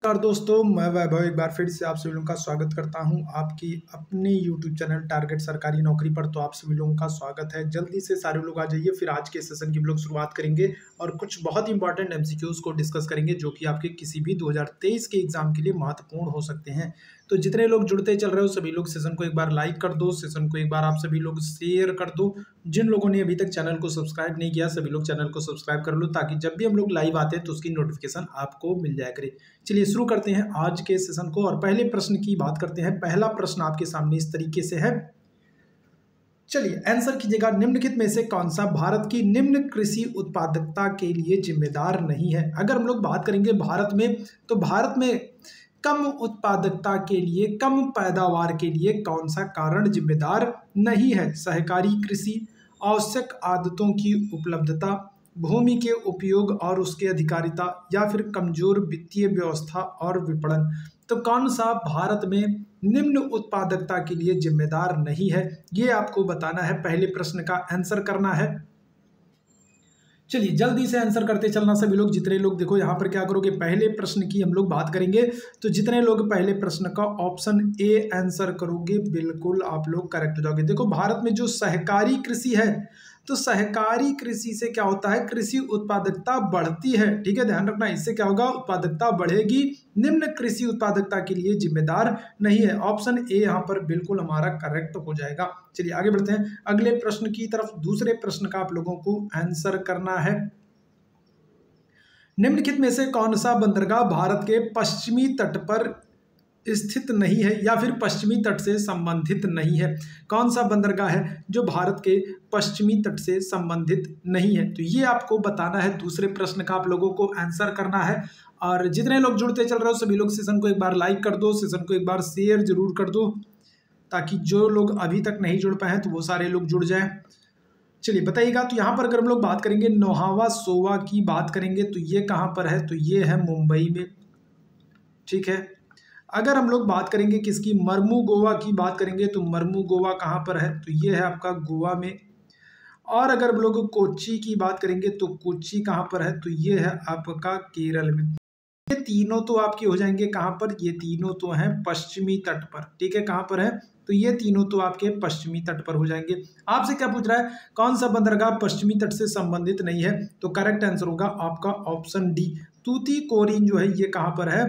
नमस्कार दोस्तों, मैं वैभव एक बार फिर से आप सभी लोगों का स्वागत करता हूं आपकी अपने YouTube चैनल टारगेट सरकारी नौकरी पर। तो आप सभी लोगों का स्वागत है। जल्दी से सारे लोग आ जाइए, फिर आज के सेशन की हम लोग शुरुआत करेंगे और कुछ बहुत इंपॉर्टेंट MCQs को डिस्कस करेंगे जो कि आपके किसी भी 2023 के एग्जाम के लिए महत्वपूर्ण हो सकते हैं। तो जितने लोग जुड़ते चल रहे हो सभी लोग सेशन को एक बार लाइक कर दो, सेशन को एक बार आप सभी लोग शेयर कर दो। जिन लोगों ने अभी तक चैनल को सब्सक्राइब नहीं किया सभी लोग चैनल को सब्सक्राइब कर लो, ताकि जब भी हम लोग लाइव आते हैं तो उसकी नोटिफिकेशन आपको मिल जाया करे। चलिए शुरू करते हैं आज के सेशन को और पहले प्रश्न की बात करते हैं। पहला प्रश्न आपके सामने इस तरीके से है, चलिए आंसर कीजिएगा। निम्नलिखित में से कौन सा भारत की निम्न कृषि उत्पादकता के लिए जिम्मेदार नहीं है? अगर हम लोग बात करेंगे भारत में, तो भारत में कम उत्पादकता के लिए, कम पैदावार के लिए कौन सा कारण जिम्मेदार नहीं है? सहकारी कृषि, आवश्यक आदतों की उपलब्धता, भूमि के उपयोग और उसके अधिकारिता, या फिर कमजोर वित्तीय व्यवस्था और विपणन। तो कौन सा भारत में निम्न उत्पादकता के लिए जिम्मेदार नहीं है, ये आपको बताना है। पहले प्रश्न का आंसर करना है। चलिए जल्दी से आंसर करते चलना सभी लोग। जितने लोग, देखो यहाँ पर क्या करोगे, पहले प्रश्न की हम लोग बात करेंगे, तो जितने लोग पहले प्रश्न का ऑप्शन ए आंसर करोगे बिल्कुल आप लोग करेक्ट हो जाओगे। देखो भारत में जो सहकारी कृषि है, तो सहकारी कृषि से क्या होता है, कृषि उत्पादकता बढ़ती है। ठीक है, ध्यान रखना, इससे क्या होगा, उत्पादकता बढ़ेगी। निम्न कृषि उत्पादकता के लिए जिम्मेदार नहीं है। ऑप्शन ए यहाँ पर बिल्कुल हमारा करेक्ट हो जाएगा। चलिए आगे बढ़ते हैं अगले प्रश्न की तरफ। दूसरे प्रश्न का आप लोगों को आंसर करना है। निम्नलिखित में से कौन सा बंदरगाह भारत के पश्चिमी तट पर स्थित नहीं है या फिर पश्चिमी तट से संबंधित नहीं है? कौन सा बंदरगाह है जो भारत के पश्चिमी तट से संबंधित नहीं है? तो ये आपको बताना है। दूसरे प्रश्न का आप लोगों को आंसर करना है। और जितने लोग जुड़ते चल रहे हो सभी लोग सेशन को एक बार लाइक कर दो, सेशन को एक बार शेयर जरूर कर दो, ताकि जो लोग अभी तक नहीं जुड़ पाए हैं तो वो सारे लोग जुड़ जाएं। चलिए बताइएगा। तो यहाँ पर अगर हम लोग बात करेंगे नौहावा सोवा की बात करेंगे, तो ये कहाँ पर है? तो ये है मुंबई में। ठीक है, अगर हम लोग बात करेंगे किसकी, मरमू गोवा की बात करेंगे, तो मरमू गोवा कहाँ पर है? तो ये है आपका गोवा में। और अगर हम लोग कोच्चि की बात करेंगे, तो कोच्चि कहाँ पर है? तो ये है आपका केरल में। ये तीनों तो आपके हो जाएंगे कहाँ पर? ये तीनों तो हैं पश्चिमी तट पर। ठीक है, कहाँ पर है? तो ये तीनों तो आपके पश्चिमी तट पर हो जाएंगे। आपसे क्या पूछ रहा है, कौन सा बंदरगाह पश्चिमी तट से संबंधित नहीं है? तो करेक्ट आंसर होगा आपका ऑप्शन डी, तूतीकोरिन जो है ये कहाँ पर है?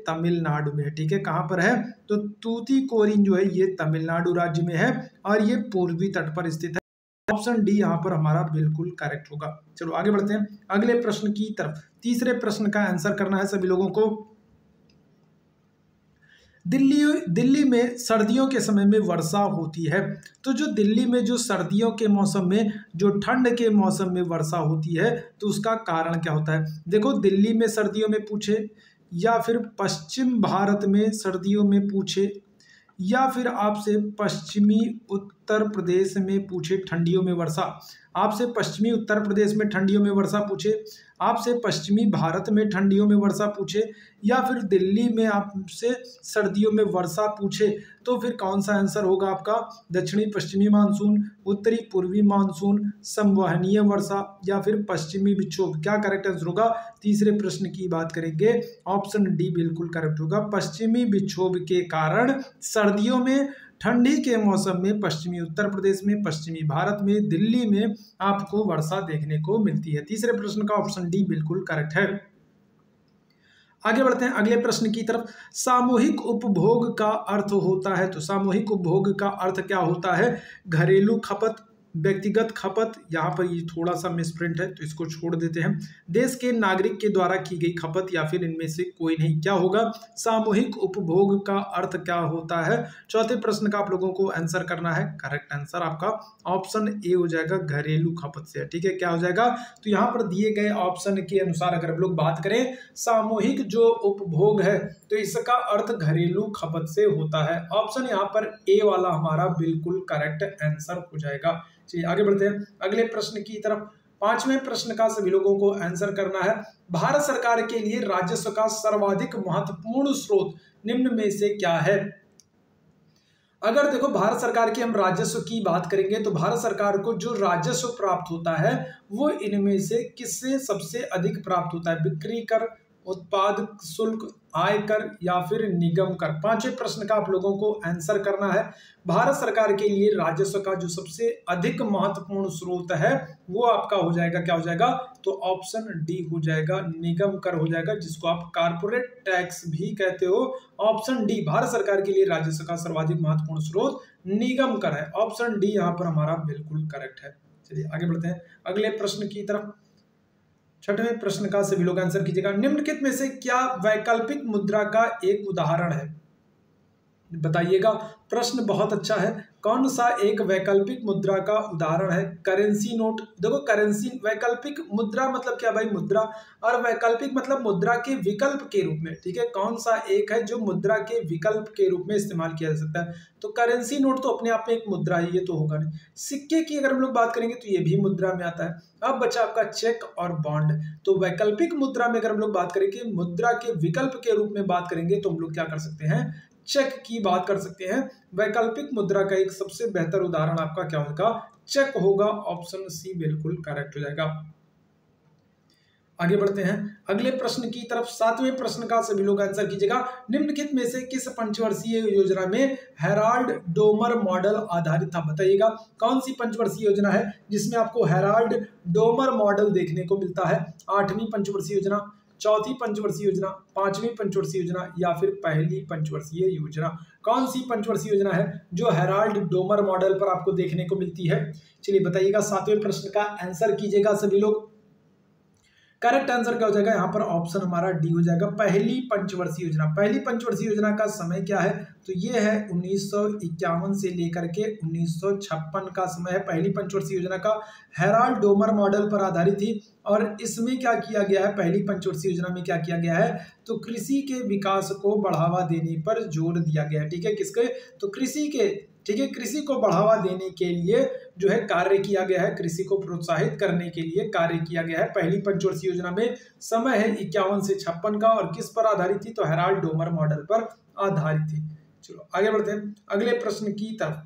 तमिलनाडु में। ठीक है, कहाँ पर है? तो तूतीकोरिन जो है ये तमिलनाडु राज्य में है और ये पूर्वी तट पर स्थित है। ऑप्शन डी यहाँ पर हमारा बिल्कुल करेक्ट होगा। चलो आगे बढ़ते हैं अगले प्रश्न की तरफ। तीसरे प्रश्न का आंसर करना है सभी लोगों को। दिल्ली में सर्दियों के समय में वर्षा होती है, तो जो दिल्ली में जो सर्दियों के मौसम में, जो ठंड के मौसम में वर्षा होती है, तो उसका कारण क्या होता है? देखो दिल्ली में सर्दियों में पूछे, या फिर पश्चिम भारत में सर्दियों में पूछे, या फिर आपसे पश्चिमी उत्तर प्रदेश में पूछे ठंडियों में वर्षा, आपसे पश्चिमी उत्तर प्रदेश में ठंडियों में वर्षा पूछे, आपसे पश्चिमी भारत में ठंडियों में वर्षा पूछे, या फिर दिल्ली में आपसे सर्दियों में वर्षा पूछे, तो फिर कौन सा आंसर होगा आपका? दक्षिणी पश्चिमी मानसून, उत्तरी पूर्वी मानसून, संवहनीय वर्षा, या फिर पश्चिमी विक्षोभ? क्या करेक्ट आंसर होगा? तीसरे प्रश्न की बात करेंगे, ऑप्शन डी बिल्कुल करेक्ट होगा। पश्चिमी विक्षोभ के कारण सर्दियों में, ठंडी के मौसम में पश्चिमी उत्तर प्रदेश में, पश्चिमी भारत में, दिल्ली में आपको वर्षा देखने को मिलती है। तीसरे प्रश्न का ऑप्शन डी बिल्कुल करेक्ट है। आगे बढ़ते हैं अगले प्रश्न की तरफ। सामूहिक उपभोग का अर्थ होता है, तो सामूहिक उपभोग का अर्थ क्या होता है? घरेलू खपत, व्यक्तिगत खपत, यहाँ पर ये थोड़ा सा मिसप्रिंट है तो इसको छोड़ देते हैं, देश के नागरिक के द्वारा की गई खपत, या फिर इनमें से कोई नहीं। क्या होगा? सामूहिक उपभोग का अर्थ क्या होता है? चौथे प्रश्न का आप लोगों को आंसर करना है। करेक्ट आंसर आपका ऑप्शन ए हो जाएगा, घरेलू खपत से। ठीक है, क्या हो जाएगा? तो यहाँ पर दिए गए ऑप्शन के अनुसार अगर हम लोग बात करें, सामूहिक जो उपभोग है तो इसका अर्थ घरेलू खपत से होता है। ऑप्शन यहाँ पर ए वाला हमारा बिल्कुल करेक्ट आंसर हो जाएगा। चलिए आगे बढ़ते हैं अगले प्रश्न की तरफ। पांचवें प्रश्न का सभी लोगों को आंसर करना है। भारत सरकार के लिए राजस्व का सर्वाधिक महत्वपूर्ण स्रोत निम्न में से क्या है? अगर देखो भारत सरकार की हम राजस्व की बात करेंगे, तो भारत सरकार को जो राजस्व प्राप्त होता है वो इनमें से किससे सबसे अधिक प्राप्त होता है? बिक्री कर, उत्पाद शुल्क, आयकर या फिर निगम कर। पांचवें प्रश्न का आप लोगों को आंसर करना है। भारत सरकार के लिए राजस्व का जो सबसे अधिक महत्वपूर्ण स्रोत है वो आपका हो जाएगा, क्या हो जाएगा, तो ऑप्शन डी हो जाएगा, निगम कर हो जाएगा, जिसको आप कारपोरेट टैक्स भी कहते हो। ऑप्शन डी, भारत सरकार के लिए राजस्व का सर्वाधिक महत्वपूर्ण स्रोत निगम कर है। ऑप्शन डी यहाँ पर हमारा बिल्कुल करेक्ट है। चलिए आगे बढ़ते हैं अगले प्रश्न की तरफ। छठवें प्रश्न का सभी लोग आंसर कीजिएगा। निम्नलिखित में से क्या वैकल्पिक मुद्रा का एक उदाहरण है, बताइएगा। प्रश्न बहुत अच्छा है। कौन सा एक वैकल्पिक मुद्रा का उदाहरण है? Currency note. देखो करेंसी, वैकल्पिक मुद्रा मतलब क्या भाई, मुद्रा, और वैकल्पिक मतलब मुद्रा के विकल्प के रूप में, ठीक है। कौन सा एक है जो मुद्रा के विकल्प के रूप में इस्तेमाल किया जा सकता है? तो करेंसी नोट तो अपने आप में एक मुद्रा है, ये तो होगा नहीं। सिक्के की अगर हम लोग बात करेंगे तो ये भी मुद्रा में आता है। अब बचा आपका चेक और बॉन्ड। तो वैकल्पिक मुद्रा में अगर हम लोग बात करेंगे, मुद्रा के विकल्प के रूप में बात करेंगे, तो हम लोग क्या कर सकते हैं, चेक की बात कर सकते हैं। वैकल्पिक मुद्रा का एक सबसे बेहतर उदाहरण आपका क्या होगा, चेक होगा। ऑप्शन सी बिल्कुल करेक्ट हो जाएगा। आगे बढ़ते हैं अगले प्रश्न की तरफ। सातवें प्रश्न का सभी लोग आंसर कीजिएगा। निम्नलिखित में से किस पंचवर्षीय योजना में हेराल्ड डोमर मॉडल आधारित था? बताइएगा कौन सी पंचवर्षीय योजना है जिसमें आपको हेराल्ड डोमर मॉडल देखने को मिलता है? आठवीं पंचवर्षीय योजना, चौथी पंचवर्षीय योजना, पांचवी पंचवर्षीय योजना या फिर पहली पंचवर्षीय योजना? कौन सी पंचवर्षीय योजना है जो हेराल्ड डोमर मॉडल पर आपको देखने को मिलती है? चलिए बताइएगा। सातवें प्रश्न का आंसर कीजिएगा सभी लोग। करेक्ट आंसर क्या हो जाएगा यहाँ पर? ऑप्शन हमारा डी हो जाएगा, पहली पंचवर्षीय योजना। पहली पंचवर्षीय योजना का समय क्या है? तो ये है 1951 से लेकर के 1956 का समय है। पहली पंचवर्षीय योजना का हेराल्ड डोमर मॉडल पर आधारित थी। और इसमें क्या किया गया है, पहली पंचवर्षीय योजना में क्या किया गया है, तो कृषि के विकास को बढ़ावा देने पर जोर दिया गया है। ठीक है, किसके? तो कृषि के, ठीक है, कृषि को बढ़ावा देने के लिए जो है कार्य किया गया है, कृषि को प्रोत्साहित करने के लिए कार्य किया गया है। पहली पंचवर्षीय योजना में समय है 51 से 56 का, और किस पर आधारित थी, तो हेराल्ड डोमर मॉडल पर आधारित थी। चलो आगे बढ़ते हैं अगले प्रश्न की तरफ।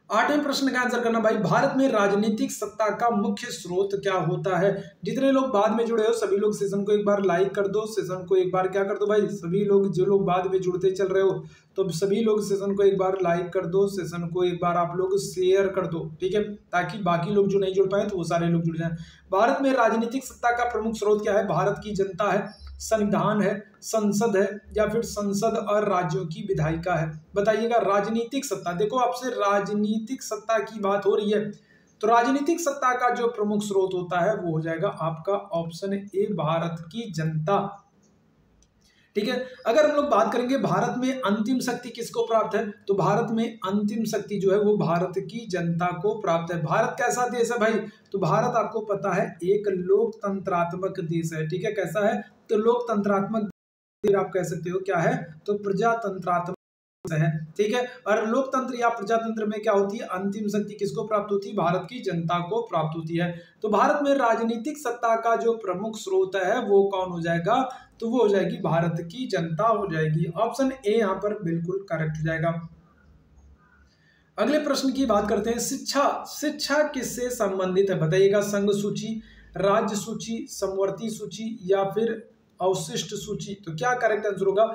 आठवें प्रश्न का आंसर करना भाई। भारत में राजनीतिक सत्ता का मुख्य स्रोत क्या होता है? जितने लोग बाद में जुड़े हो सभी लोग सेशन को एक बार लाइक कर दो, सेशन को एक बार क्या कर दो भाई, सभी लोग जो लोग बाद में जुड़ते चल रहे हो तो सभी लोग सेशन को एक बार लाइक कर दो, सेशन को एक बार आप लोग शेयर कर दो, ठीक है, ताकि बाकी लोग जो नहीं जुड़ पाए तो वो सारे लोग जुड़ जाएं। भारत में राजनीतिक सत्ता का प्रमुख स्रोत क्या है? भारत की जनता है, संविधान है, संसद है, या फिर संसद और राज्यों की विधायिका है? बताइएगा। राजनीतिक सत्ता, देखो आपसे राजनीतिक सत्ता की बात हो रही है, तो राजनीतिक सत्ता का जो प्रमुख स्रोत होता है वो हो जाएगा आपका ऑप्शन ए, भारत की जनता। ठीक है, अगर हम लोग बात करेंगे भारत में अंतिम शक्ति किसको प्राप्त है, तो भारत में अंतिम शक्ति जो है वो भारत की जनता को प्राप्त है। भारत कैसा देश है भाई, तो भारत आपको पता है एक लोकतंत्रात्मक देश है। ठीक है, कैसा है, तो लोकतंत्रात्मक, आप कह सकते हो क्या है, तो प्रजातंत्रात्मक है। ठीक है, और लोकतंत्र या प्रजातंत्र में क्या होती है, अंतिम शक्ति किसको प्राप्त होती है, भारत की जनता को प्राप्त होती है। तो भारत में राजनीतिक सत्ता का जो प्रमुख स्रोत है वो कौन हो जाएगा, तो वो हो जाएगी भारत की जनता हो जाएगी। ऑप्शन ए यहाँ पर बिल्कुल करेक्ट हो जाएगा। अगले प्रश्न की बात करते हैं। शिक्षा किससे संबंधित है? बताइएगा। संघ सूची, राज्य सूची, समवर्ती सूची या फिर अवशिष्ट सूची? तो क्या करेक्ट आंसर होगा?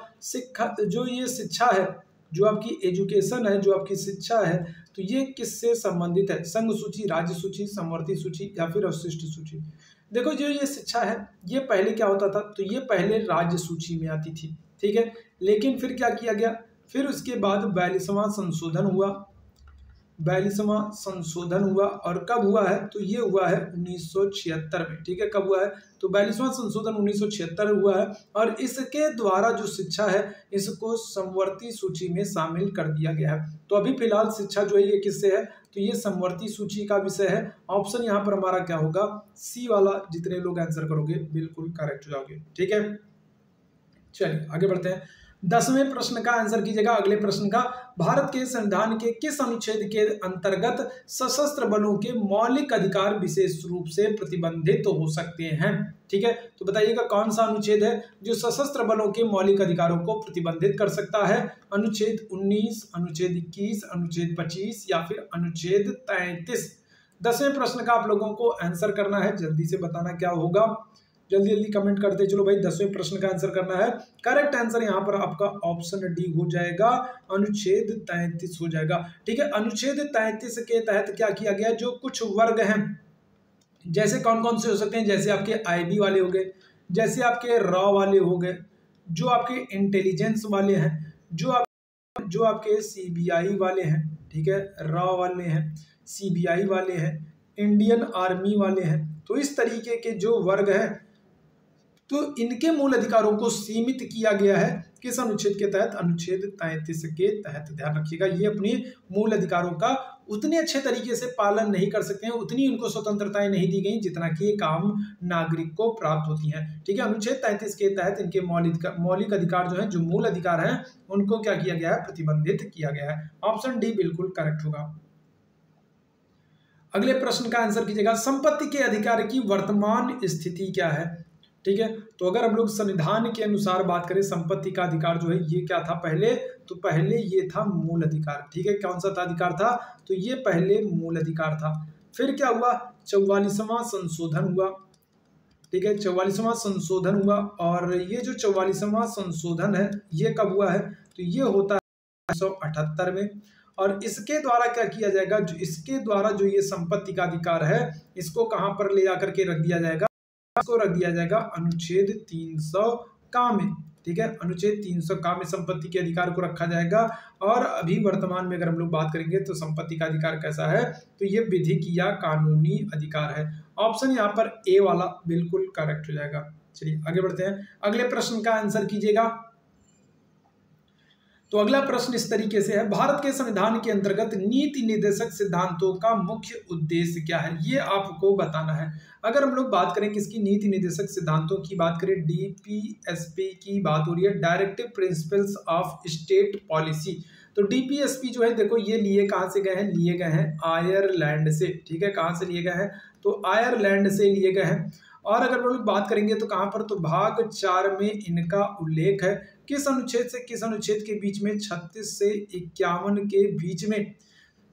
जो ये शिक्षा है, जो आपकी एजुकेशन है, जो आपकी शिक्षा है, तो ये किससे संबंधित है? संघ सूची, राज्य सूची, समवर्ती सूची या फिर अवशिष्ट सूची? देखो जो ये शिक्षा है ये पहले क्या होता था, तो ये पहले राज्य सूची में आती थी। ठीक है, लेकिन फिर क्या किया गया, फिर उसके बाद 42वां संशोधन हुआ। 42वां संशोधन हुआ, और कब हुआ है, तो ये हुआ है 1976 में। ठीक है, कब हुआ है, तो 42वां संशोधन 1976 हुआ है, और इसके द्वारा जो शिक्षा है इसको समवर्ती सूची में शामिल कर दिया गया है। तो अभी फिलहाल शिक्षा जो है ये किससे है, तो ये समवर्ती सूची का विषय है। ऑप्शन यहाँ पर हमारा क्या होगा, सी वाला। जितने लोग आंसर करोगे बिल्कुल करेक्ट हो जाओगे। ठीक है, चलिए आगे बढ़ते हैं। 10वें प्रश्न का आंसर कीजिएगा। अगले प्रश्न का, भारत के संविधान के किस अनुच्छेद के अंतर्गत सशस्त्र बलों के मौलिक अधिकार विशेष रूप से प्रतिबंधित हो सकते हैं? ठीक है, तो बताइएगा कौन सा अनुच्छेद है जो सशस्त्र बलों के मौलिक अधिकारों को प्रतिबंधित कर सकता है? अनुच्छेद 19, अनुच्छेद 21, अनुच्छेद 25 या फिर अनुच्छेद 33? 10वें प्रश्न का आप लोगों को आंसर करना है, जल्दी से बताना क्या होगा। जल्दी जल्दी कमेंट करते चलो भाई। 10वें प्रश्न का आंसर करना है। करेक्ट आंसर यहाँ पर आपका ऑप्शन डी हो जाएगा, अनुच्छेद 33 हो जाएगा। ठीक है, अनुच्छेद 33 के तहत क्या किया गया, जो कुछ वर्ग हैं, जैसे कौन कौन से हो सकते हैं, जैसे आपके आईबी वाले हो गए, जैसे आपके रॉ वाले हो गए, जो आपके इंटेलिजेंस वाले हैं, जो आपके सीबीआई वाले हैं, ठीक है, रॉ वाले हैं, सीबीआई वाले हैं, इंडियन आर्मी वाले हैं। तो इस तरीके के जो वर्ग हैं, तो इनके मूल अधिकारों को सीमित किया गया है किस अनुच्छेद के तहत, अनुच्छेद 33 के तहत। ध्यान रखिएगा, ये अपने मूल अधिकारों का उतने अच्छे तरीके से पालन नहीं कर सकते हैं, उतनी उनको स्वतंत्रताएं नहीं दी गई जितना कि एक आम नागरिक को प्राप्त होती हैं। ठीक है, अनुच्छेद 33 के तहत इनके मौलिक अधिकार जो हैं, जो मूल अधिकार हैं, उनको क्या किया गया है, प्रतिबंधित किया गया है। ऑप्शन डी बिल्कुल करेक्ट होगा। अगले प्रश्न का आंसर कीजिएगा, संपत्ति के अधिकार की वर्तमान स्थिति क्या है। ठीक है, तो अगर हम लोग संविधान के अनुसार बात करें, संपत्ति का अधिकार जो है ये क्या था पहले, तो पहले ये था मूल अधिकार। ठीक है, कौन सा था अधिकार था, तो ये पहले मूल अधिकार था। फिर क्या हुआ, 44वां संशोधन हुआ। ठीक है, 44वां संशोधन हुआ, और ये जो 44वां संशोधन है ये कब हुआ है, तो ये होता है 1978 में। और इसके द्वारा क्या किया जाएगा, जो इसके द्वारा जो ये संपत्ति का अधिकार है, इसको कहां पर ले जाकर के रख दिया जाएगा, इसको रख दिया जाएगा अनुच्छेद 300 का में। ठीक है, अनुच्छेद 300 का में संपत्ति के अधिकार को रखा जाएगा। और अभी वर्तमान में अगर हम लोग बात करेंगे तो संपत्ति का अधिकार कैसा है, तो ये विधिक या कानूनी अधिकार है। ऑप्शन यहाँ पर ए वाला बिल्कुल करेक्ट हो जाएगा। चलिए आगे बढ़ते हैं, अगले प्रश्न का आंसर कीजिएगा। तो अगला प्रश्न इस तरीके से है, भारत के संविधान के अंतर्गत नीति निर्देशक सिद्धांतों का मुख्य उद्देश्य क्या है, ये आपको बताना है। अगर हम लोग बात करें किसकी, नीति निर्देशक सिद्धांतों की बात करें, डीपीएसपी की बात हो रही है, directive principles of state policy. तो डीपीएसपी जो है, देखो ये लिए कहाँ से गए हैं, लिए गए हैं आयरलैंड से। ठीक है, कहाँ से लिए गए हैं, तो आयरलैंड से लिए गए हैं। और अगर हम लोग बात करेंगे तो कहाँ पर, तो भाग 4 में इनका उल्लेख है। किस अनुच्छेद से किस अनुच्छेद के बीच में, 36 से 51 के बीच में।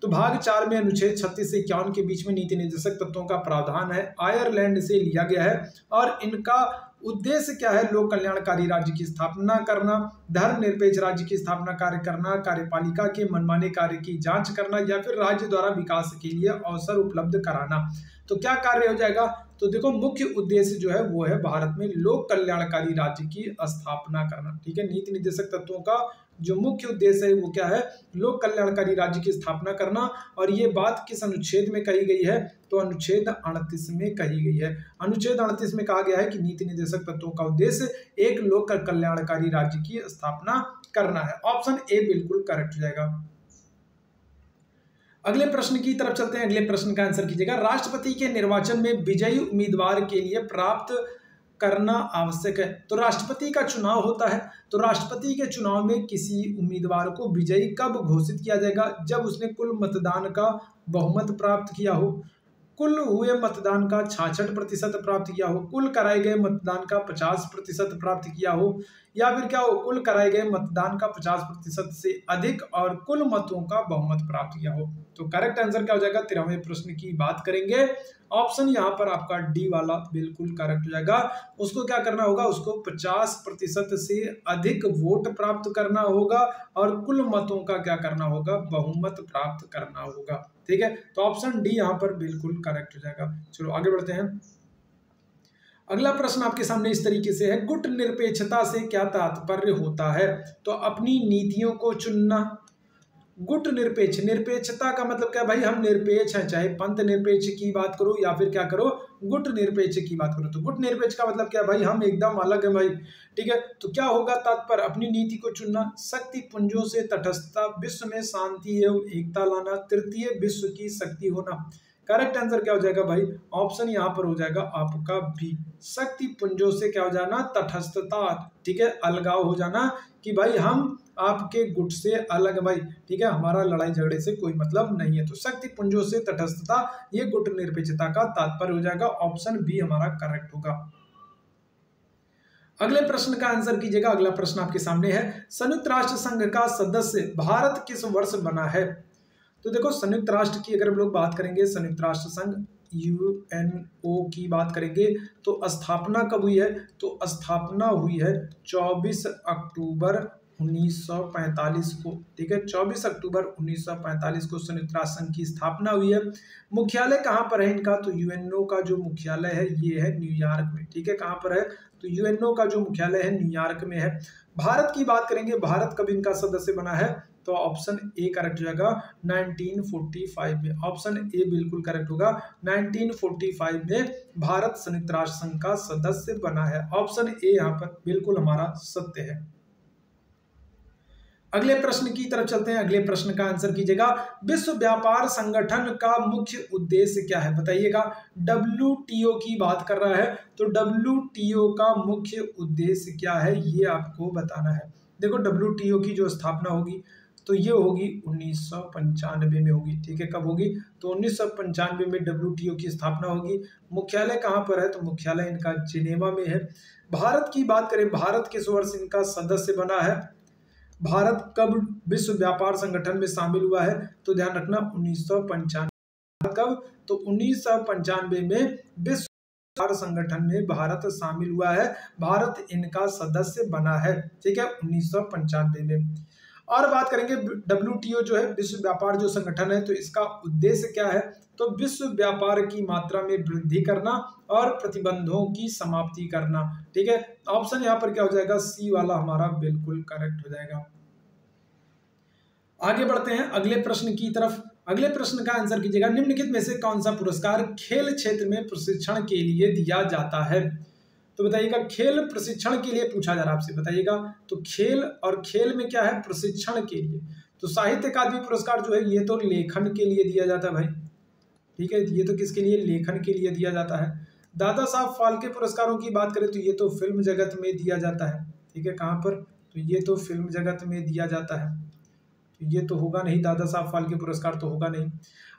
तो भाग 4 में अनुच्छेद 36 से 51 के बीच में नीति निर्देशक तत्वों का प्रावधान है, आयरलैंड से लिया गया है। और इनका उद्देश्य क्या है, लोक कल्याणकारी राज्य की स्थापना करना, धर्मनिरपेक्ष राज्य की स्थापना कार्य करना, कार्यपालिका के मनमाने कार्य की जांच करना, या फिर राज्य द्वारा विकास के लिए अवसर उपलब्ध कराना। तो क्या कार्य हो जाएगा, तो देखो मुख्य उद्देश्य जो है वो है भारत में लोक कल्याणकारी राज्य की स्थापना करना। ठीक है, नीति निर्देशक तत्वों का जो मुख्य उद्देश्य है वो क्या है, लोक कल्याणकारी राज्य की स्थापना करना। और ये बात किस अनुच्छेद में कही गई है, तो अनुच्छेद 38 में कही गई है। अनुच्छेद 38 में कहा गया है कि नीति निर्देशक तत्वों का उद्देश्य एक लोक कल्याणकारी राज्य की स्थापना करना है। ऑप्शन ए बिल्कुल करेक्ट हो जाएगा। अगले प्रश्न की तरफ चलते हैं, अगले प्रश्न का आंसर कीजिएगा, राष्ट्रपति के निर्वाचन में विजयी उम्मीदवार के लिए प्राप्त करना आवश्यक है। तो राष्ट्रपति का चुनाव होता है, तो राष्ट्रपति के चुनाव में किसी उम्मीदवार को विजयी कब घोषित किया जाएगा, जब उसने कुल मतदान का बहुमत प्राप्त किया हो, कुल हुए मतदान का 66% प्राप्त किया हो, कुल कराए गए मतदान का 50% प्राप्त किया हो, या फिर क्या हो, कुल कराए गए मतदान का 50% से अधिक और कुल मतों का बहुमत प्राप्त किया हो। तो करेक्ट आंसर क्या हो जाएगा, 13वें प्रश्न की बात करेंगे। ऑप्शन यहाँ पर आपका डी वाला बिल्कुल करेक्ट हो जाएगा। उसको क्या करना होगा, उसको 50% से अधिक वोट प्राप्त करना होगा और कुल मतों का क्या करना होगा, बहुमत प्राप्त करना होगा। ठीक है, तो ऑप्शन डी यहाँ पर बिल्कुल करेक्ट हो जाएगा। चलो आगे बढ़ते हैं, अगला प्रश्न आपके सामने इस तरीके से है, गुट निरपेक्षता से क्या तात्पर्य होता है, तो अपनी नीतियों को चुनना। गुट निरपेक्ष, निरपेक्षता का मतलब क्या भाई, हम निरपेक्ष हैं, चाहे पंथ निरपेक्ष की बात करो या फिर क्या करो, गुट निरपेक्ष की बात करो। तो गुट निरपेक्ष का मतलब क्या भाई, हम एकदम अलग है भाई। ठीक है, तो क्या होगा तात्पर्य, अपनी नीति को चुनना, शक्ति पुंजों से तटस्थता, विश्व में शांति एवं एकता लाना, तृतीय विश्व की शक्ति होना। करेक्ट आंसर क्या हो जाएगा भाई, ऑप्शन यहाँ पर हो जाएगा आपका बी, शक्ति पुंजों से क्या हो जाना, तटस्थता। ठीक है, अलगाव हो जाना कि भाई हम आपके गुट से अलग भाई। ठीक है, हमारा लड़ाई झगड़े से कोई मतलब नहीं है। तो शक्ति पुंजों से तटस्थता, ये गुट निरपेक्षता का तात्पर्य हो जाएगा। ऑप्शन बी हमारा करेक्ट होगा। अगले प्रश्न का आंसर कीजिएगा। अगला प्रश्न आपके सामने है, संयुक्त राष्ट्र संघ का सदस्य भारत किस वर्ष बना है। तो देखो संयुक्त राष्ट्र की अगर हम लोग बात करेंगे, संयुक्त राष्ट्र संघ यूएनओ की बात करेंगे तो स्थापना कब हुई है, तो स्थापना हुई है 24 अक्टूबर 1945 को, ठीक है, 24 अक्टूबर 1945 को संयुक्त राष्ट्र संघ की स्थापना हुई है। मुख्यालय कहाँ पर है इनका, तो यूएनओ का जो मुख्यालय है ये है न्यूयॉर्क में, ठीक है, कहाँ पर है, तो यूएनओ का जो मुख्यालय है न्यूयॉर्क में है। भारत की बात करेंगे, भारत कब इनका सदस्य बना है, तो ऑप्शन ए करेक्ट हो जाएगा 1945 में, ऑप्शन ए बिल्कुल करेक्ट होगा। 1945 में भारत संयुक्त राष्ट्र संघ का सदस्य बना है, ऑप्शन ए यहाँ पर बिल्कुल हमारा सत्य है। अगले प्रश्न की तरफ चलते हैं, अगले प्रश्न का आंसर कीजिएगा। विश्व व्यापार संगठन का मुख्य उद्देश्य क्या है, बताइएगा। डब्ल्यूटीओ की बात कर रहा है, तो डब्ल्यूटीओ का मुख्य उद्देश्य क्या है ये आपको बताना है। देखो डब्ल्यूटीओ की जो स्थापना होगी तो ये होगी 1995 में होगी, ठीक है, कब होगी, तो 1995 में डब्ल्यूटीओ की स्थापना होगी। मुख्यालय कहाँ पर है, तो मुख्यालय इनका जिनेवा में है। भारत की बात करें, भारत किस वर्ष इनका सदस्य बना है, भारत कब विश्व व्यापार संगठन में शामिल हुआ है, तो ध्यान रखना 1995 कब, तो 1995 में विश्व व्यापार संगठन में भारत शामिल हुआ है, भारत इनका सदस्य बना है, ठीक है, 1995 में। और बात करेंगे डब्ल्यूटीओ जो है विश्व व्यापार जो संगठन है, तो इसका उद्देश्य क्या है, तो विश्व व्यापार की मात्रा में वृद्धि करना और प्रतिबंधों की समाप्ति करना, ठीक है, ऑप्शन यहाँ पर क्या हो जाएगा, सी वाला हमारा बिल्कुल करेक्ट हो जाएगा। आगे बढ़ते हैं अगले प्रश्न की तरफ। अगले प्रश्न का आंसर कीजिएगा, निम्नलिखित में से कौन सा पुरस्कार खेल क्षेत्र में प्रशिक्षण के लिए दिया जाता है, तो बताइएगा। खेल प्रशिक्षण के लिए पूछा जा रहा है आपसे, बताइएगा। तो खेल और खेल में क्या है, प्रशिक्षण के लिए, तो साहित्य अकादमी पुरस्कार जो है ये तो लेखन के लिए दिया जाता है भाई, ठीक है, ये तो किसके लिए, लेखन के लिए दिया जाता है। दादा साहब फाल्के पुरस्कारों की बात करें तो ये तो फिल्म जगत में दिया जाता है, ठीक है, कहाँ पर, तो ये तो फिल्म जगत में दिया जाता है, तो ये तो होगा नहीं, दादा साहब फाल्के पुरस्कार तो होगा नहीं।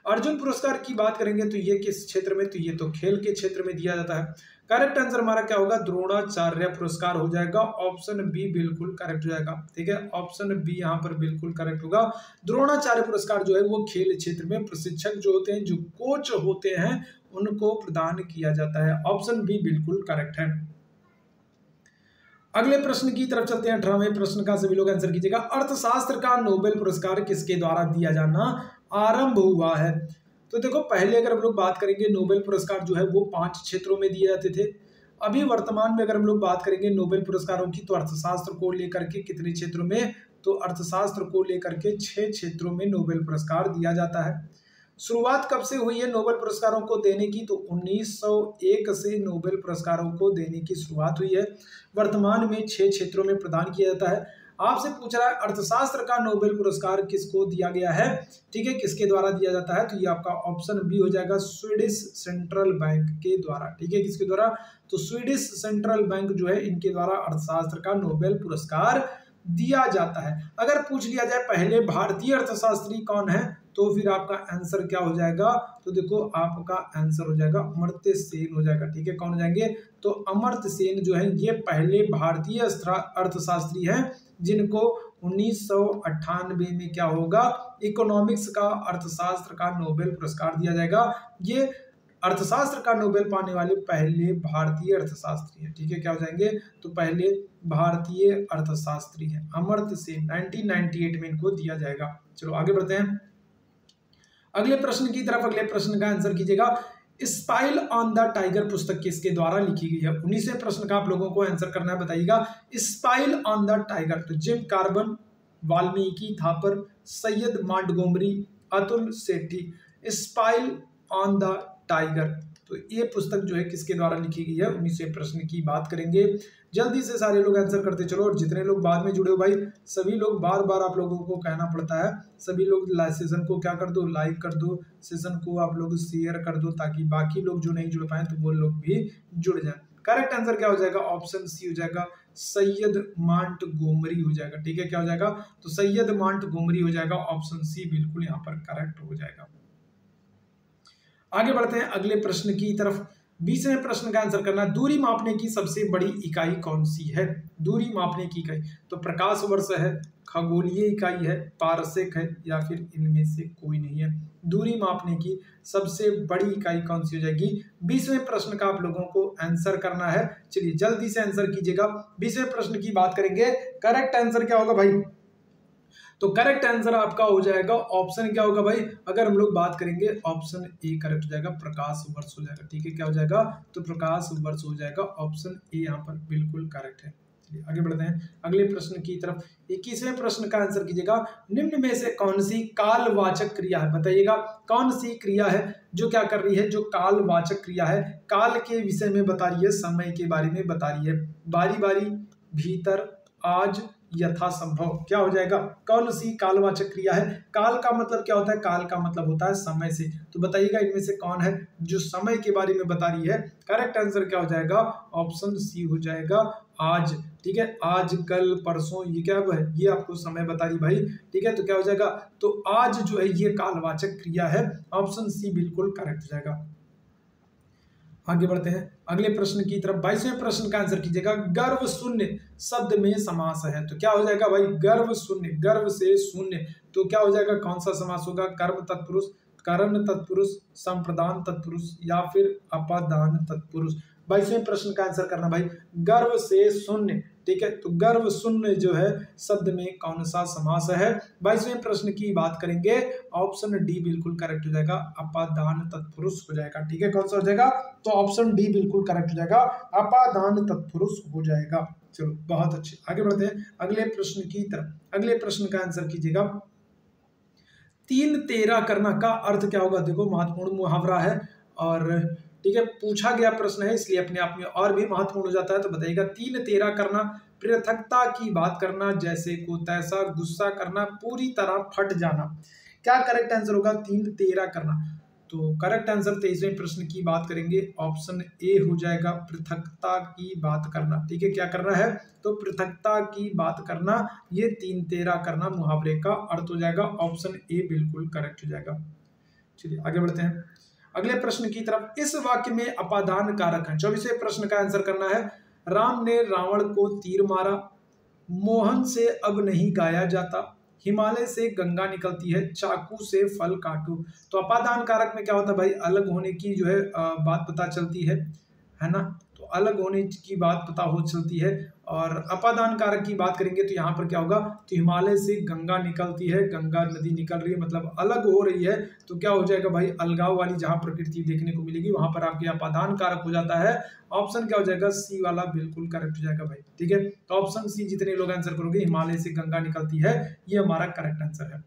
अर्जुन पुरस्कार की बात करेंगे तो ये किस क्षेत्र में, तो ये तो खेल के क्षेत्र में दिया जाता है। करेक्ट आंसर हमारा क्या होगा, द्रोणाचार्य पुरस्कार हो जाएगा, ऑप्शन बी बिल्कुल करेक्ट हो जाएगा, ठीक है, ऑप्शन बी यहाँ पर बिल्कुल करेक्ट होगा। द्रोणाचार्य पुरस्कार जो है वो खेल क्षेत्र में प्रशिक्षक जो होते हैं, जो कोच होते हैं, उनको प्रदान किया जाता है, ऑप्शन बी बिल्कुल करेक्ट है। अगले प्रश्न की तरफ चलते हैं, 18वें प्रश्न का सभी लोग आंसर कीजिएगा। अर्थशास्त्र का नोबेल पुरस्कार किसके द्वारा दिया जाना आरंभ हुआ है, तो देखो पहले अगर हम लोग बात करेंगे नोबेल पुरस्कार जो है वो 5 क्षेत्रों में दिए जाते थे। अभी वर्तमान में अगर हम लोग बात करेंगे नोबेल पुरस्कारों की, तो अर्थशास्त्र को लेकर के कितने क्षेत्रों में, तो अर्थशास्त्र को लेकर के 6 क्षेत्रों में नोबेल पुरस्कार दिया जाता है। शुरुआत कब से हुई है नोबेल पुरस्कारों को देने की, तो 1901 से नोबेल पुरस्कारों को देने की शुरुआत हुई है। वर्तमान में 6 क्षेत्रों में प्रदान किया जाता है। आपसे पूछ रहा है अर्थशास्त्र का नोबेल पुरस्कार किसको दिया गया है, ठीक है, किसके द्वारा दिया जाता है, तो ये आपका ऑप्शन बी हो जाएगा, स्वीडिश सेंट्रल बैंक के द्वारा, ठीक है, किसके द्वारा, तो स्वीडिश सेंट्रल बैंक जो है इनके द्वारा अर्थशास्त्र का नोबेल पुरस्कार दिया जाता है। अगर पूछ लिया जाए पहले भारतीय अर्थशास्त्री कौन है, तो फिर आपका आंसर क्या हो जाएगा, तो देखो आपका आंसर हो जाएगा अमर्त्य सेन हो जाएगा, ठीक है, कौन हो जाएंगे, तो अमर्त्य सेन जो है ये पहले भारतीय अर्थशास्त्री हैं जिनको 1998 में क्या होगा, इकोनॉमिक्स का अर्थशास्त्र का नोबेल पुरस्कार दिया जाएगा। ये अर्थशास्त्र का नोबेल पाने वाले पहले भारतीय अर्थशास्त्री है, ठीक है, क्या हो जाएंगे, तो पहले भारतीय अर्थशास्त्री है अमर्त्य सेन, 1998 में इनको दिया जाएगा। चलो आगे बढ़ते हैं अगले प्रश्न की तरफ। अगले प्रश्न का आंसर कीजिएगा, स्पाइल ऑन द टाइगर पुस्तक किसके द्वारा लिखी गई है। 19वें प्रश्न का आप लोगों को आंसर करना है, बताइएगा। स्पाइल ऑन द टाइगर, तो gym carbon, Valmiki Thapar, Syed Montgomery, Atul Sethi. स्पाइल on the tiger, तो ये पुस्तक जो है किसके द्वारा लिखी गई है, 19वें प्रश्न की बात करेंगे। जल्दी से सारे लोग आंसर करते चलो, और जितने लोग बाद में जुड़े हो भाई, सभी लोग बार बार आप लोगों को कहना पड़ता है, सभी लोग सेशन को क्या कर दो, लाइक कर दो, सेशन को आप लोग शेयर कर दो, ताकि बाकी लोग जो नहीं जुड़ पाए तो वो लोग भी जुड़ जाए। करेक्ट आंसर क्या हो जाएगा, ऑप्शन सी हो जाएगा, सैयद मॉन्टगोमरी हो जाएगा, ठीक है, क्या हो जाएगा, तो सैयद मॉन्टगोमरी हो जाएगा, ऑप्शन सी बिल्कुल यहाँ पर करेक्ट हो जाएगा। आगे बढ़ते हैं अगले प्रश्न की तरफ। 20वें प्रश्न का आंसर करना है, दूरी मापने की सबसे बड़ी इकाई कौन सी है? दूरी मापने की इकाई तो प्रकाश वर्ष है, खगोलीय इकाई है, पारसेक है, या फिर इनमें से कोई नहीं है। दूरी मापने की सबसे बड़ी इकाई कौन सी हो जाएगी? 20वें प्रश्न का आप लोगों को आंसर करना है। चलिए जल्दी से आंसर कीजिएगा। 20वें प्रश्न की बात करेंगे, करेक्ट आंसर क्या होगा भाई? तो करेक्ट आंसर आपका हो जाएगा ऑप्शन क्या होगा भाई? अगर हम लोग बात करेंगे ऑप्शन ए करेक्ट हो जाएगा, प्रकाश वर्ष हो जाएगा। ठीक है, क्या हो जाएगा? तो प्रकाश वर्ष हो जाएगा, ऑप्शन ए यहाँ पर बिल्कुल करेक्ट है। चलिए आगे बढ़ते हैं अगले प्रश्न की तरफ। 21वें प्रश्न का आंसर कीजिएगा, निम्न में से कौन सी कालवाचक क्रिया है? बताइएगा कौन सी क्रिया है जो क्या कर रही है, जो कालवाचक क्रिया है, काल के विषय में बता रही है, समय के बारे में बता रही है। बारी बारी, भीतर, आज, यथासंभव, क्या हो जाएगा? कौन सी कालवाचक क्रिया है? काल का मतलब क्या होता है? काल का मतलब होता है समय से। तो बताइएगा इनमें से कौन है जो समय के बारे में बता रही है? करेक्ट आंसर क्या हो जाएगा? ऑप्शन सी हो जाएगा, आज। ठीक है, आज, कल, परसों, ये क्या है? ये आपको समय बता रही भाई। ठीक है, तो क्या हो जाएगा? तो आज जो है ये कालवाचक क्रिया है, ऑप्शन सी बिल्कुल करेक्ट हो जाएगा। आगे बढ़ते हैं अगले प्रश्न की तरफ। 22वें प्रश्न का आंसर कीजिएगा, गर्व शून्य शब्द में समास है। तो क्या हो जाएगा भाई? गर्व शून्य, गर्व से शून्य, तो क्या हो जाएगा? कौन सा समास होगा? कर्म तत्पुरुष, करण तत्पुरुष, संप्रदान तत्पुरुष, या फिर अपादान तत्पुरुष। 22वें प्रश्न का आंसर करना भाई, गर्व से शून्य। ठीक है, तो गर्व शून्य जो है शब्द में कौन सा समास है? 22वें प्रश्न की बात करेंगे, ऑप्शन डी बिल्कुल करेक्ट हो जाएगा, अपादान तत्पुरुष हो जाएगा। ठीक है, कौन सा हो जाएगा? तो ऑप्शन डी बिल्कुल करेक्ट हो जाएगा, अपादान तत्पुरुष हो जाएगा। चलो बहुत अच्छे, आगे बढ़ते हैं अगले प्रश्न की तरफ। अगले प्रश्न का आंसर कीजिएगा, 3 तेरा करना का अर्थ क्या होगा? देखो महत्वपूर्ण मुहावरा है और ठीक है, पूछा गया प्रश्न है इसलिए अपने आप में और भी महत्वपूर्ण हो जाता है। तो बताइएगा, 3 तेरा करना, पृथकता की बात करना, जैसे को तैसा, गुस्सा करना, पूरी तरह फट जाना। क्या करेक्ट आंसर होगा? 3 तेरा करना। तो करेक्ट आंसर 23वें प्रश्न की बात करेंगे, ऑप्शन ए हो जाएगा, पृथकता की बात करना। ठीक है, क्या करना है? तो पृथकता की बात करना, ये 3 तेरा करना मुहावरे का अर्थ हो जाएगा, ऑप्शन ए बिल्कुल करेक्ट हो जाएगा। चलिए आगे बढ़ते हैं अगले प्रश्न की तरफ। इस वाक्य में अपादान कारक है। 24वें प्रश्न का आंसर करना है, राम ने रावण को तीर मारा, मोहन से अब नहीं गाया जाता, हिमालय से गंगा निकलती है, चाकू से फल काटो। तो अपादान कारक में क्या होता है भाई? अलग होने की जो है बात पता चलती है ना? तो अलग होने की बात पता हो चलती है। और अपादान कारक की बात करेंगे तो यहाँ पर क्या होगा? तो हिमालय से गंगा निकलती है, गंगा नदी निकल रही है, मतलब अलग हो रही है। तो क्या हो जाएगा भाई? अलगाव वाली जहाँ प्रकृति देखने को मिलेगी वहां पर आपके अपादान कारक हो जाता है। ऑप्शन क्या हो जाएगा? सी वाला बिल्कुल करेक्ट हो जाएगा भाई। ठीक है, तो ऑप्शन सी जितने लोग आंसर करोगे, हिमालय से गंगा निकलती है, ये हमारा करेक्ट आंसर है।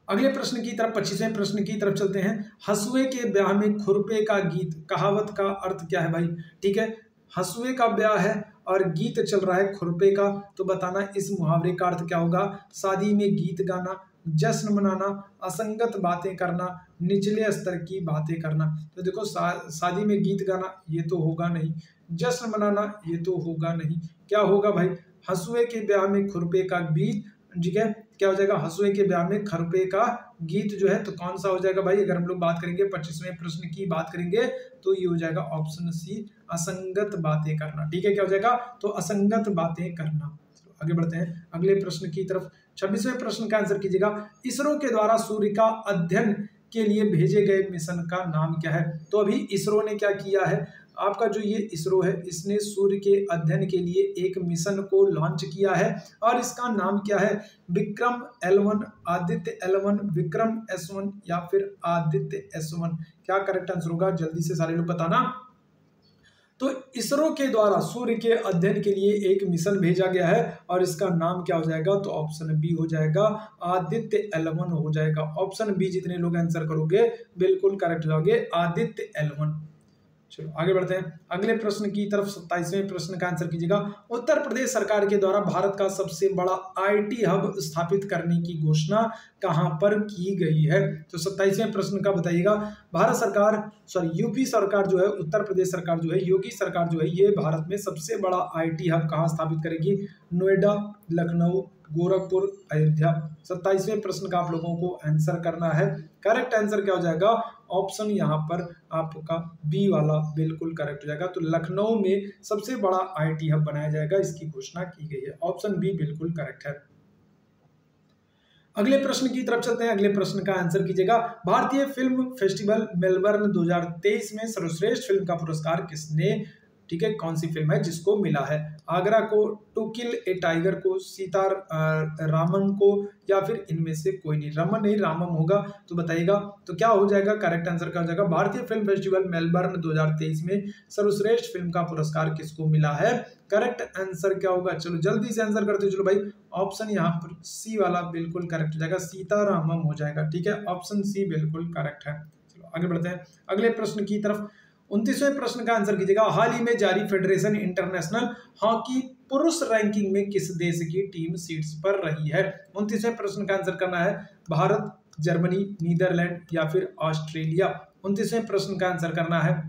अगले प्रश्न की तरफ, 25वें प्रश्न की तरफ चलते हैं। हसुए के ब्याह में खुरपे का गीत, कहावत का अर्थ क्या है भाई? ठीक है, हसुए का ब्याह है और गीत चल रहा है खुरपे का, तो बताना इस मुहावरे का अर्थ क्या होगा? शादी में गीत गाना, जश्न मनाना, असंगत बातें करना, निचले स्तर की बातें करना। तो देखो शादी में गीत गाना ये तो होगा नहीं, जश्न मनाना ये तो होगा नहीं, क्या होगा भाई? हसुए के ब्याह में खुरपे का गीत। ठीक है, क्या हो जाएगा? हसुए के ब्याह में खुरपे का गीत जो है, तो कौन सा हो जाएगा भाई? अगर हम लोग बात करेंगे 25वें प्रश्न की बात करेंगे तो ये हो जाएगा ऑप्शन सी, असंगत बातें करना। ठीक है, क्या हो जाएगा? तो असंगत बातें करना। आगे बढ़ते हैं अगले प्रश्न की तरफ। 26वें प्रश्न का आंसर कीजिएगा, इसरो के द्वारा सूर्य का अध्ययन के लिए भेजे गए मिशन का नाम क्या है? तो अभी इसरो ने क्या किया है? आपका जो ये इसरो है, इसने सूर्य के अध्ययन के लिए एक मिशन को लॉन्च किया है और इसका नाम क्या है? Vikram L1, Aditya L1, Vikram S1, या फिर आदित्य S1। क्या करेक्ट आंसर होगा? जल्दी से सारे लोग बताना। तो इसरो के द्वारा सूर्य के अध्ययन के लिए एक मिशन भेजा गया है और इसका नाम क्या हो जाएगा? तो ऑप्शन बी हो जाएगा, आदित्य L1 हो जाएगा। ऑप्शन बी जितने लोग आंसर करोगे बिल्कुल करेक्ट हो जाओगे, आदित्य L1। चलो आगे बढ़ते हैं अगले प्रश्न की तरफ। 27वें प्रश्न का आंसर कीजिएगा, उत्तर प्रदेश सरकार के द्वारा भारत का सबसे बड़ा IT हब स्थापित करने की घोषणा कहां पर की गई है? तो 27वें प्रश्न का बताइएगा। भारत सरकार यूपी सरकार जो है, उत्तर प्रदेश सरकार जो है, योगी सरकार जो है, ये भारत में सबसे बड़ा IT हब कहां स्थापित करेगी? नोएडा, लखनऊ, गोरखपुर, अयोध्या। 27वें प्रश्न का आप लोगों को आंसर करना है। करेक्ट आंसर क्या हो जाएगा? ऑप्शन यहाँ पर आपका बी वाला बिल्कुल करेक्ट हो जाएगा। तो लखनऊ में सबसे बड़ा IT हब बनाया जाएगा, इसकी घोषणा की गई है। ऑप्शन बी बिल्कुल करेक्ट है। अगले प्रश्न की तरफ चलते हैं। अगले प्रश्न का आंसर कीजिएगा। भारतीय फिल्म फेस्टिवल मेलबर्न 2023 में सर्वश्रेष्ठ फिल्म का पुरस्कार किसने, ठीक है, कौन सी फिल्म है जिसको मिला है? आगरा को, टू किल ए टाइगर को, सीता रामन को, या फिर इनमें से कोई नहीं? रमन नहीं, रामम होगा। तो बताइएगा तो क्या हो जाएगा, करेक्ट आंसर क्या हो जाएगा? भारतीय फिल्म फेस्टिवल मेलबर्न 2023 में सर्वश्रेष्ठ फिल्म का पुरस्कार किसको मिला है? करेक्ट आंसर क्या होगा? चलो जल्दी से आंसर करते चलो भाई। ऑप्शन यहाँ पर सी वाला बिल्कुल करेक्ट हो जाएगा, सीतारामम हो जाएगा। ठीक है, ऑप्शन सी बिल्कुल करेक्ट है। चलो आगे बढ़ते हैं अगले प्रश्न की तरफ। 29वें प्रश्न का आंसर कीजिएगा। हाल ही में जारी फेडरेशन इंटरनेशनल हॉकी पुरुष रैंकिंग में किस देश की टीम सीट्स पर रही है? 29वें प्रश्न का आंसर करना है भारत, जर्मनी, नीदरलैंड या फिर ऑस्ट्रेलिया। 29वें प्रश्न का आंसर करना है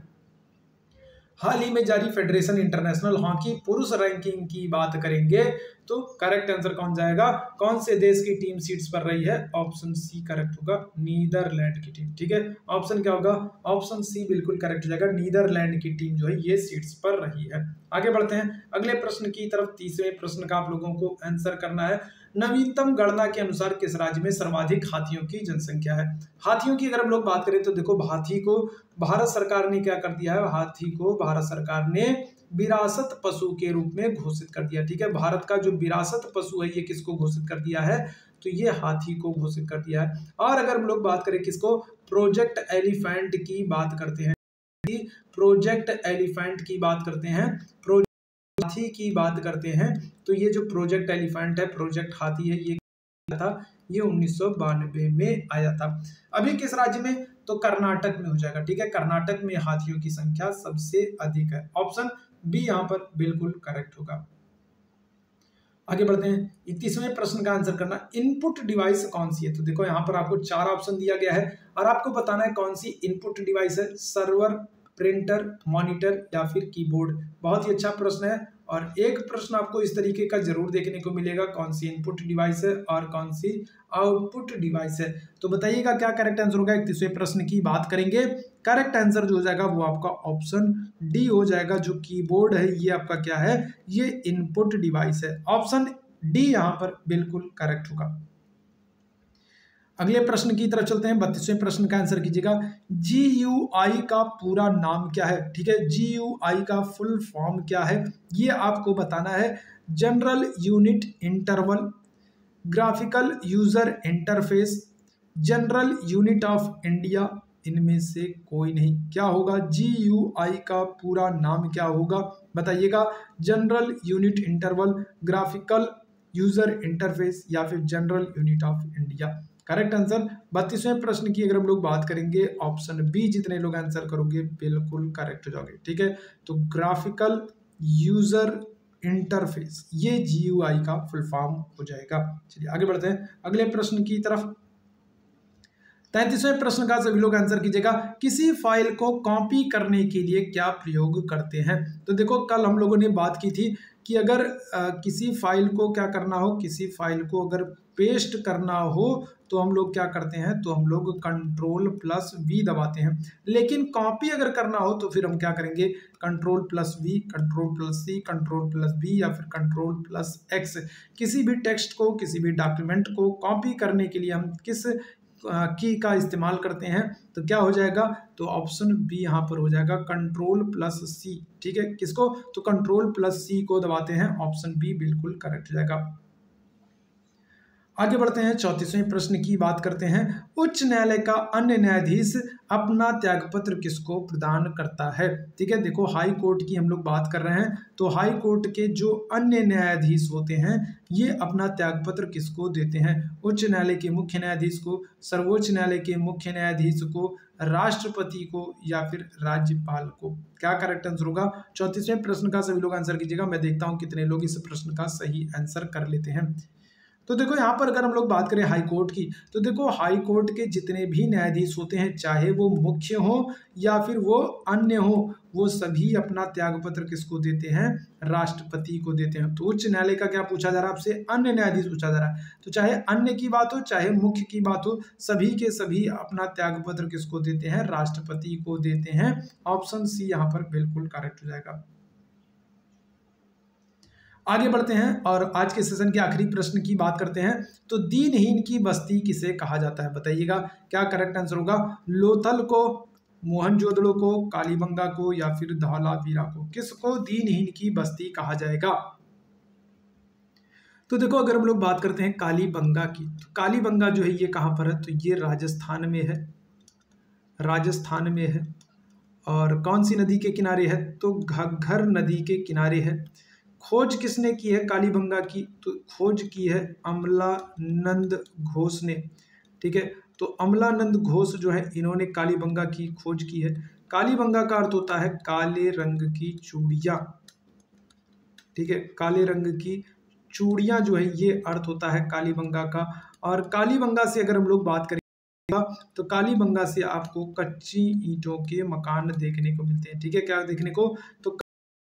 हाल ही में जारी फेडरेशन इंटरनेशनल हॉकी पुरुष रैंकिंग की बात करेंगे तो करेक्ट आंसर कौन जाएगा, कौन से देश की टीम सीट्स पर रही है? ऑप्शन सी करेक्ट होगा, नीदरलैंड की टीम। ठीक है, ऑप्शन क्या होगा? ऑप्शन सी बिल्कुल करेक्ट हो जाएगा, नीदरलैंड की टीम जो है ये सीट्स पर रही है। आगे बढ़ते हैं अगले प्रश्न की तरफ। 30वें प्रश्न का आप लोगों को आंसर करना है। नवीनतम गणना के अनुसार किस राज्य में सर्वाधिक हाथियों की जनसंख्या है? हाथियों की अगर हम लोग बात करें तो देखो, हाथी को भारत सरकार ने क्या कर दिया है? हाथी को भारत सरकार ने विरासत पशु के रूप में घोषित कर दिया। ठीक है, भारत का जो विरासत पशु है ये किसको घोषित कर दिया है? तो ये हाथी को घोषित कर दिया है। और अगर हम लोग बात करें किसको, प्रोजेक्ट एलिफेंट की बात करते हैं, प्रोजेक्ट एलिफेंट की बात करते हैं, हाथी की बात करते हैं, तो ये जो प्रोजेक्ट एलिफेंट है, प्रोजेक्ट हाथी है, ये था, ये 1992 में आया था। अभी किस राज्य में? तो कर्नाटक में हो जाएगा। ठीक है, कर्नाटक में हाथियों की संख्या सबसे अधिक है। ऑप्शन बी यहां पर बिल्कुल करेक्ट होगा। आगे बढ़ते हैं 31वें प्रश्न का आंसर करना। इनपुट डिवाइस कौन सी है? तो देखो यहाँ पर आपको 4 ऑप्शन दिया गया है और आपको बताना है कौन सी इनपुट डिवाइस है, सर्वर, प्रिंटर, मॉनिटर या फिर कीबोर्ड। बहुत ही अच्छा प्रश्न है और एक प्रश्न आपको इस तरीके का जरूर देखने को मिलेगा, कौन सी इनपुट डिवाइस है और कौन सी आउटपुट डिवाइस है। तो बताइएगा क्या करेक्ट आंसर होगा। 31वें प्रश्न की बात करेंगे, करेक्ट आंसर जो हो जाएगा वो आपका ऑप्शन डी हो जाएगा। जो कीबोर्ड है ये आपका क्या है? ये इनपुट डिवाइस है। ऑप्शन डी यहाँ पर बिल्कुल करेक्ट होगा। अगले प्रश्न की तरफ चलते हैं। 32वें प्रश्न का आंसर कीजिएगा। GUI का पूरा नाम क्या है? ठीक है, GUI का फुल फॉर्म क्या है ये आपको बताना है। General unit interval, graphical user interface, general unit of India, इनमें से कोई नहीं। क्या होगा? GUI का पूरा नाम क्या होगा बताइएगा। General unit interval, graphical user interface या फिर general unit of India. Correct answer 32वें प्रश्न की अगर हम लोग बात करेंगे, ऑप्शन बी जितने लोग आंसर करोगे बिल्कुल करेक्ट हो जाओगे। ठीक है, तो ग्राफिकल यूजर इंटरफेस ये GUI का फुल फॉर्म हो जाएगा। चलिए आगे बढ़ते हैं अगले प्रश्न की तरफ। 33वें प्रश्न का सभी लोग आंसर कीजिएगा। किसी फाइल को कॉपी करने के लिए क्या प्रयोग करते हैं? तो देखो, कल हम लोगों ने बात की थी कि अगर किसी फाइल को क्या करना हो, किसी फाइल को अगर पेस्ट करना हो तो हम लोग क्या करते हैं? तो हम लोग Ctrl+V दबाते हैं। लेकिन कॉपी अगर करना हो तो फिर हम क्या करेंगे? Ctrl+V, Ctrl+C, Ctrl+V या फिर Ctrl+X। किसी भी टेक्स्ट को, किसी भी डॉक्यूमेंट को कॉपी करने के लिए हम किस की का इस्तेमाल करते हैं? तो क्या हो जाएगा? तो ऑप्शन बी यहाँ पर हो जाएगा, Ctrl+C। ठीक है, किसको? तो Ctrl+C को दबाते हैं। ऑप्शन बी बिल्कुल करेक्ट हो जाएगा। आगे बढ़ते हैं 34वें प्रश्न की बात करते हैं। उच्च न्यायालय का अन्य न्यायाधीश अपना त्यागपत्र किसको प्रदान करता है? ठीक है, देखो हाई कोर्ट की हम लोग बात कर रहे हैं, तो हाई कोर्ट के जो अन्य न्यायाधीश होते हैं ये अपना त्यागपत्र किसको देते हैं? उच्च न्यायालय के मुख्य न्यायाधीश को, सर्वोच्च न्यायालय के मुख्य न्यायाधीश को, राष्ट्रपति को या फिर राज्यपाल को। क्या करेक्ट आंसर होगा? 34वें प्रश्न का सभी लोग आंसर कीजिएगा। मैं देखता हूं कितने लोग इस प्रश्न का सही आंसर कर लेते हैं। तो देखो यहाँ पर अगर हम लोग बात करें हाई कोर्ट की, तो देखो हाई कोर्ट के जितने भी न्यायाधीश होते हैं, चाहे वो मुख्य हो या फिर वो अन्य हो, वो सभी अपना त्यागपत्र किसको देते हैं? राष्ट्रपति को देते हैं। तो उच्च न्यायालय का क्या पूछा जा रहा है आपसे? अन्य न्यायाधीश पूछा जा रहा है। तो चाहे अन्य की बात हो चाहे मुख्य की बात हो, सभी के सभी अपना त्यागपत्र किसको देते हैं? राष्ट्रपति को देते हैं। ऑप्शन सी यहाँ पर बिल्कुल करेक्ट हो जाएगा। आगे बढ़ते हैं और आज के सेशन के आखिरी प्रश्न की बात करते हैं। तो दीनहीन की बस्ती किसे कहा जाता है? बताइएगा क्या करेक्ट आंसर होगा? लोथल को, मोहनजोदड़ो को, कालीबंगा को या फिर धौलावीरा को? किसको दीनहीन की बस्ती कहा जाएगा? तो देखो अगर हम लोग बात करते हैं कालीबंगा की, तो कालीबंगा जो है ये कहाँ पर है? तो ये राजस्थान में है, राजस्थान में है। और कौन सी नदी के किनारे है? तो घग्गर नदी के किनारे है। खोज किसने की है कालीबंगा की? तो खोज की है अमलानंद घोष ने। ठीक है, तो अमलानंद घोष जो है इन्होंने कालीबंगा की खोज की है। कालीबंगा का अर्थ होता है काले रंग की चूड़ियाँ। ठीक है, काले रंग की चूड़ियाँ जो है ये अर्थ होता है कालीबंगा का। और कालीबंगा से अगर हम लोग बात करें तो कालीबंगा से आपको कच्ची ईंटों के मकान देखने को मिलते हैं। ठीक है, क्या देखने को? तो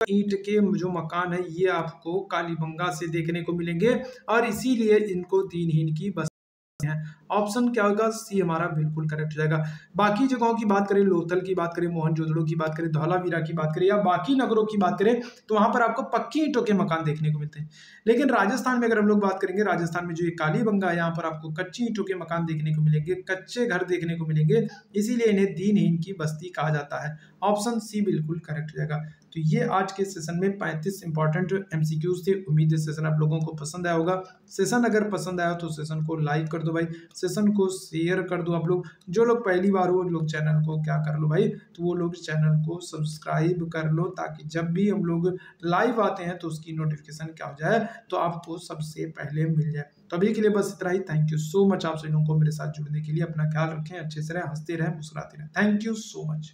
ईंट के जो मकान है ये आपको कालीबंगा से देखने को मिलेंगे और इसीलिए इनको दीनहीन की बस्ती है। ऑप्शन क्या होगा? सी हमारा बिल्कुल करेक्ट हो जाएगा। बाकी जगहों की बात करें, लोथल की बात करें, मोहनजोदड़ो की बात करें, धौलावीरा की बात करें या बाकी नगरों की बात करें, तो वहां पर आपको पक्की ईंटों के मकान देखने को मिलते हैं। लेकिन राजस्थान में अगर हम लोग बात करेंगे, राजस्थान में जो ये कालीबंगा है यहाँ पर आपको कच्ची ईंटों के मकान देखने को मिलेंगे, कच्चे घर देखने को मिलेंगे, इसीलिए इन्हें दीनहीन की बस्ती कहा जाता है। ऑप्शन सी बिल्कुल करेक्ट हो जाएगा। तो ये आज के सेशन में 35 इंपॉर्टेंट एमसीक्यूज थे। उम्मीद है सेशन आप लोगों को पसंद आया होगा। सेशन अगर पसंद आया तो सेशन को लाइक कर दो भाई, सेशन को शेयर कर दो। आप लोग जो लोग पहली बार हो लोग चैनल को क्या कर लो भाई, तो वो लोग चैनल को सब्सक्राइब कर लो, ताकि जब भी हम लोग लाइव आते हैं तो उसकी नोटिफिकेशन क्या हो जाए, तो आपको सबसे पहले मिल जाए। तो अभी के लिए बस इतना ही। थैंक यू सो मच आप सभी लोगों को मेरे साथ जुड़ने के लिए। अपना ख्याल रखें, अच्छे से रहें, हंसते रहें, मुस्कुराते रहें। Thank you so much.